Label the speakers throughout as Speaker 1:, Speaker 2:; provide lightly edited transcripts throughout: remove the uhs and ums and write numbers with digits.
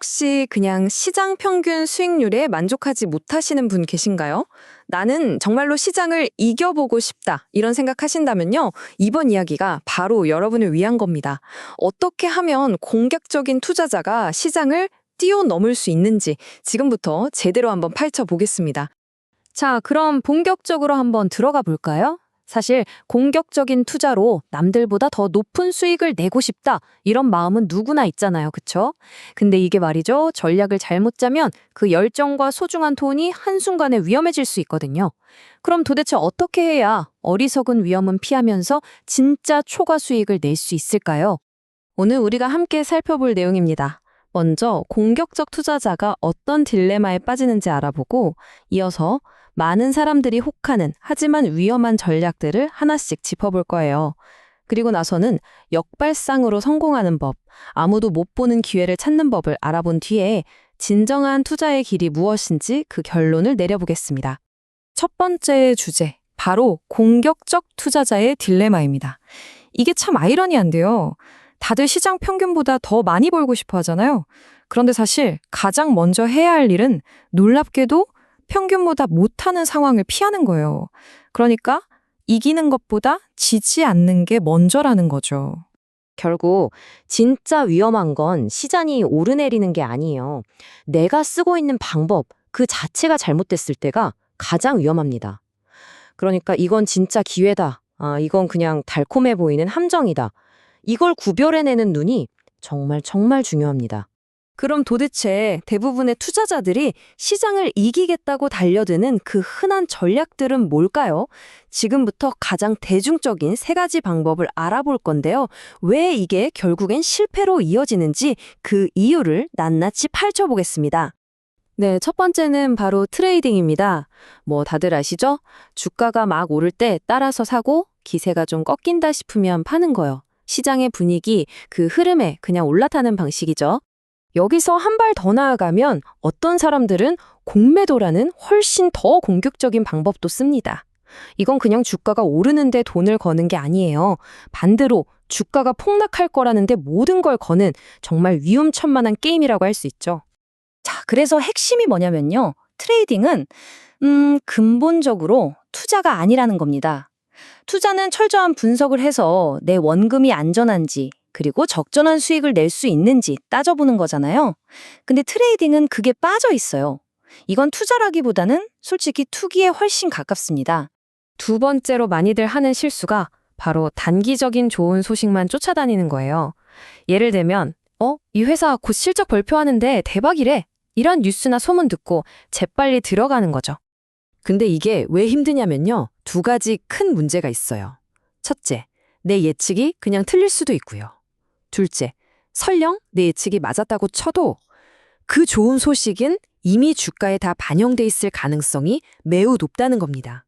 Speaker 1: 혹시 그냥 시장 평균 수익률에 만족하지 못하시는 분 계신가요? 나는 정말로 시장을 이겨보고 싶다. 이런 생각하신다면요. 이번 이야기가 바로 여러분을 위한 겁니다. 어떻게 하면 공격적인 투자자가 시장을 뛰어넘을 수 있는지 지금부터 제대로 한번 파헤쳐보겠습니다.
Speaker 2: 자, 그럼 본격적으로 한번 들어가 볼까요? 사실 공격적인 투자로 남들보다 더 높은 수익을 내고 싶다. 이런 마음은 누구나 있잖아요. 그쵸? 근데 이게 말이죠. 전략을 잘못 짜면 그 열정과 소중한 돈이 한순간에 위험해질 수 있거든요. 그럼 도대체 어떻게 해야 어리석은 위험은 피하면서 진짜 초과 수익을 낼 수 있을까요?
Speaker 1: 오늘 우리가 함께 살펴볼 내용입니다. 먼저 공격적 투자자가 어떤 딜레마에 빠지는지 알아보고 이어서 많은 사람들이 혹하는 하지만 위험한 전략들을 하나씩 짚어볼 거예요. 그리고 나서는 역발상으로 성공하는 법, 아무도 못 보는 기회를 찾는 법을 알아본 뒤에 진정한 투자의 길이 무엇인지 그 결론을 내려보겠습니다. 첫 번째 주제, 바로 공격적 투자자의 딜레마입니다. 이게 참 아이러니한데요. 다들 시장 평균보다 더 많이 벌고 싶어 하잖아요. 그런데 사실 가장 먼저 해야 할 일은 놀랍게도 평균보다 못하는 상황을 피하는 거예요. 그러니까 이기는 것보다 지지 않는 게 먼저라는 거죠.
Speaker 2: 결국 진짜 위험한 건 시장이 오르내리는 게 아니에요. 내가 쓰고 있는 방법 그 자체가 잘못됐을 때가 가장 위험합니다. 그러니까 이건 진짜 기회다. 이건 그냥 달콤해 보이는 함정이다. 이걸 구별해내는 눈이 정말 중요합니다.
Speaker 1: 그럼 도대체 대부분의 투자자들이 시장을 이기겠다고 달려드는 그 흔한 전략들은 뭘까요? 지금부터 가장 대중적인 세 가지 방법을 알아볼 건데요. 왜 이게 결국엔 실패로 이어지는지 그 이유를 낱낱이 파헤쳐보겠습니다. 네, 첫 번째는 바로 트레이딩입니다. 다들 아시죠? 주가가 막 오를 때 따라서 사고 기세가 좀 꺾인다 싶으면 파는 거요. 시장의 분위기, 그 흐름에 그냥 올라타는 방식이죠. 여기서 한 발 더 나아가면 어떤 사람들은 공매도라는 훨씬 더 공격적인 방법도 씁니다. 이건 그냥 주가가 오르는데 돈을 거는 게 아니에요. 반대로 주가가 폭락할 거라는데 모든 걸 거는 정말 위험천만한 게임이라고 할 수 있죠. 자, 그래서 핵심이 뭐냐면요. 트레이딩은 근본적으로 투자가 아니라는 겁니다. 투자는 철저한 분석을 해서 내 원금이 안전한지 그리고 적절한 수익을 낼 수 있는지 따져보는 거잖아요. 근데 트레이딩은 그게 빠져 있어요. 이건 투자라기보다는 솔직히 투기에 훨씬 가깝습니다. 두 번째로 많이들 하는 실수가 바로 단기적인 좋은 소식만 쫓아다니는 거예요. 예를 들면 이 회사 곧 실적 발표하는데 대박이래. 이런 뉴스나 소문 듣고 재빨리 들어가는 거죠. 근데 이게 왜 힘드냐면요. 두 가지 큰 문제가 있어요. 첫째, 내 예측이 그냥 틀릴 수도 있고요. 둘째, 설령 내 예측이 맞았다고 쳐도 그 좋은 소식은 이미 주가에 다 반영돼 있을 가능성이 매우 높다는 겁니다.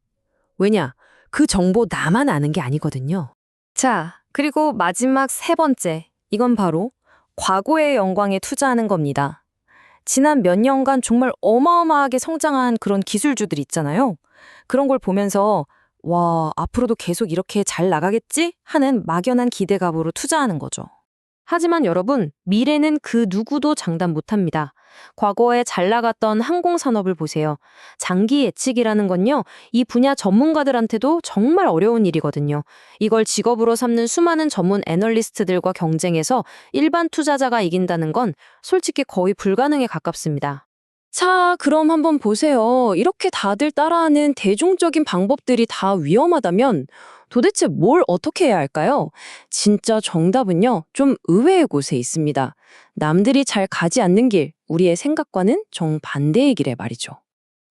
Speaker 1: 왜냐? 그 정보 나만 아는 게 아니거든요. 자, 그리고 마지막 세 번째, 이건 바로 과거의 영광에 투자하는 겁니다. 지난 몇 년간 정말 어마어마하게 성장한 그런 기술주들 있잖아요. 그런 걸 보면서 와, 앞으로도 계속 이렇게 잘 나가겠지? 하는 막연한 기대감으로 투자하는 거죠. 하지만 여러분, 미래는 그 누구도 장담 못합니다. 과거에 잘 나갔던 항공산업을 보세요. 장기 예측이라는 건요, 이 분야 전문가들한테도 정말 어려운 일이거든요. 이걸 직업으로 삼는 수많은 전문 애널리스트들과 경쟁해서 일반 투자자가 이긴다는 건 솔직히 거의 불가능에 가깝습니다. 자, 그럼 한번 보세요. 이렇게 다들 따라하는 대중적인 방법들이 다 위험하다면 도대체 뭘 어떻게 해야 할까요? 진짜 정답은요, 좀 의외의 곳에 있습니다. 남들이 잘 가지 않는 길, 우리의 생각과는 정반대의 길에 말이죠.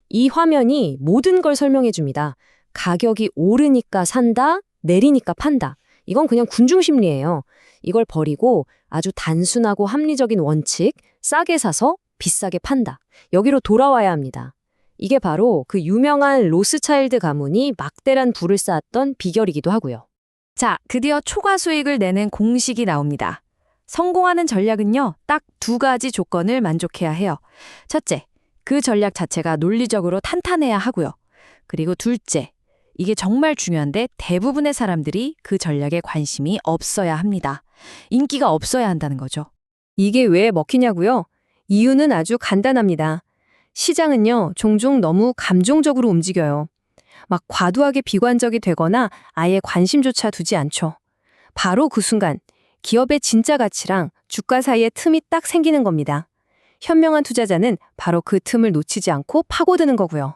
Speaker 1: 이 화면이 모든 걸 설명해 줍니다. 가격이 오르니까 산다, 내리니까 판다. 이건 그냥 군중심리예요. 이걸 버리고 아주 단순하고 합리적인 원칙, 싸게 사서 비싸게 판다. 여기로 돌아와야 합니다. 이게 바로 그 유명한 로스차일드 가문이 막대란 부를 쌓았던 비결이기도 하고요. 자, 드디어 초과 수익을 내는 공식이 나옵니다. 성공하는 전략은요, 딱 두 가지 조건을 만족해야 해요. 첫째, 그 전략 자체가 논리적으로 탄탄해야 하고요. 그리고 둘째, 이게 정말 중요한데 대부분의 사람들이 그 전략에 관심이 없어야 합니다. 인기가 없어야 한다는 거죠. 이게 왜 먹히냐고요? 이유는 아주 간단합니다. 시장은요, 종종 너무 감정적으로 움직여요. 막 과도하게 비관적이 되거나 아예 관심조차 두지 않죠. 바로 그 순간 기업의 진짜 가치랑 주가 사이에 틈이 딱 생기는 겁니다. 현명한 투자자는 바로 그 틈을 놓치지 않고 파고드는 거고요.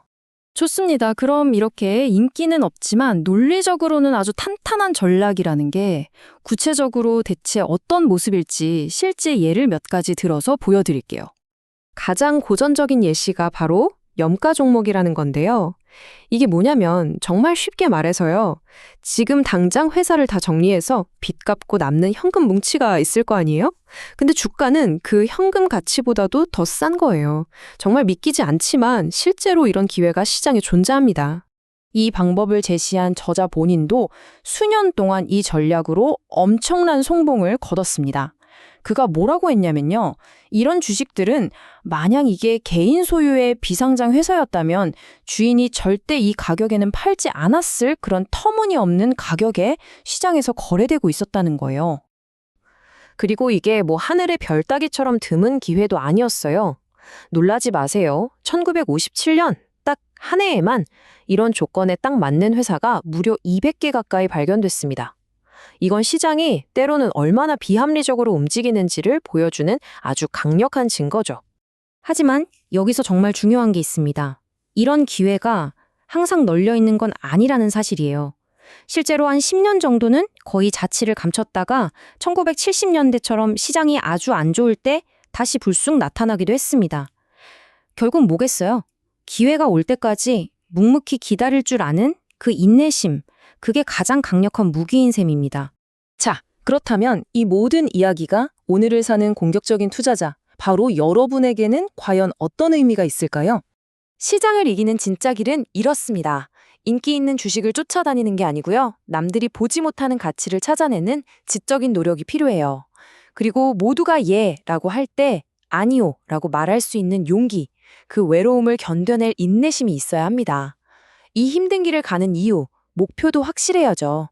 Speaker 3: 좋습니다. 그럼 이렇게 인기는 없지만 논리적으로는 아주 탄탄한 전략이라는 게 구체적으로 대체 어떤 모습일지 실제 예를 몇 가지 들어서 보여드릴게요.
Speaker 2: 가장 고전적인 예시가 바로 염가 종목이라는 건데요. 이게 뭐냐면 정말 쉽게 말해서요. 지금 당장 회사를 다 정리해서 빚 갚고 남는 현금 뭉치가 있을 거 아니에요? 근데 주가는 그 현금 가치보다도 더 싼 거예요. 정말 믿기지 않지만 실제로 이런 기회가 시장에 존재합니다.
Speaker 3: 이 방법을 제시한 저자 본인도 수년 동안 이 전략으로 엄청난 성공을 거뒀습니다. 그가 뭐라고 했냐면요. 이런 주식들은 만약 이게 개인 소유의 비상장 회사였다면 주인이 절대 이 가격에는 팔지 않았을 그런 터무니없는 가격에 시장에서 거래되고 있었다는 거예요.
Speaker 2: 그리고 이게 뭐 하늘의 별 따기처럼 드문 기회도 아니었어요. 놀라지 마세요. 1957년 딱 한 해에만 이런 조건에 딱 맞는 회사가 무려 200개 가까이 발견됐습니다. 이건 시장이 때로는 얼마나 비합리적으로 움직이는지를 보여주는 아주 강력한 증거죠.
Speaker 1: 하지만 여기서 정말 중요한 게 있습니다. 이런 기회가 항상 널려 있는 건 아니라는 사실이에요. 실제로 한 10년 정도는 거의 자취를 감췄다가 1970년대처럼 시장이 아주 안 좋을 때 다시 불쑥 나타나기도 했습니다. 결국 뭐겠어요? 기회가 올 때까지 묵묵히 기다릴 줄 아는 그 인내심, 그게 가장 강력한 무기인 셈입니다.
Speaker 3: 자, 그렇다면 이 모든 이야기가 오늘을 사는 공격적인 투자자, 바로 여러분에게는 과연 어떤 의미가 있을까요?
Speaker 2: 시장을 이기는 진짜 길은 이렇습니다. 인기 있는 주식을 쫓아다니는 게 아니고요. 남들이 보지 못하는 가치를 찾아내는 지적인 노력이 필요해요. 그리고 모두가 예라고 할 때 아니요 라고 말할 수 있는 용기, 그 외로움을 견뎌낼 인내심이 있어야 합니다. 이 힘든 길을 가는 이유, 목표도 확실해야죠.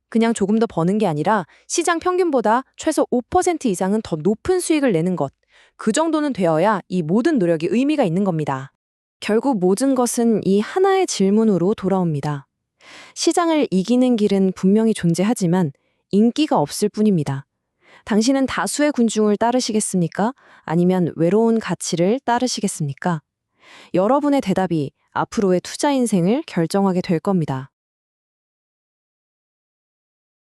Speaker 2: 그냥 조금 더 버는 게 아니라 시장 평균보다 최소 5% 이상은 더 높은 수익을 내는 것. 그 정도는 되어야 이 모든 노력이 의미가 있는 겁니다. 결국 모든 것은 이 하나의 질문으로 돌아옵니다. 시장을 이기는 길은 분명히 존재하지만 인기가 없을 뿐입니다. 당신은 다수의 군중을 따르시겠습니까? 아니면 외로운 가치를 따르시겠습니까? 여러분의 대답이 앞으로의 투자 인생을 결정하게 될 겁니다.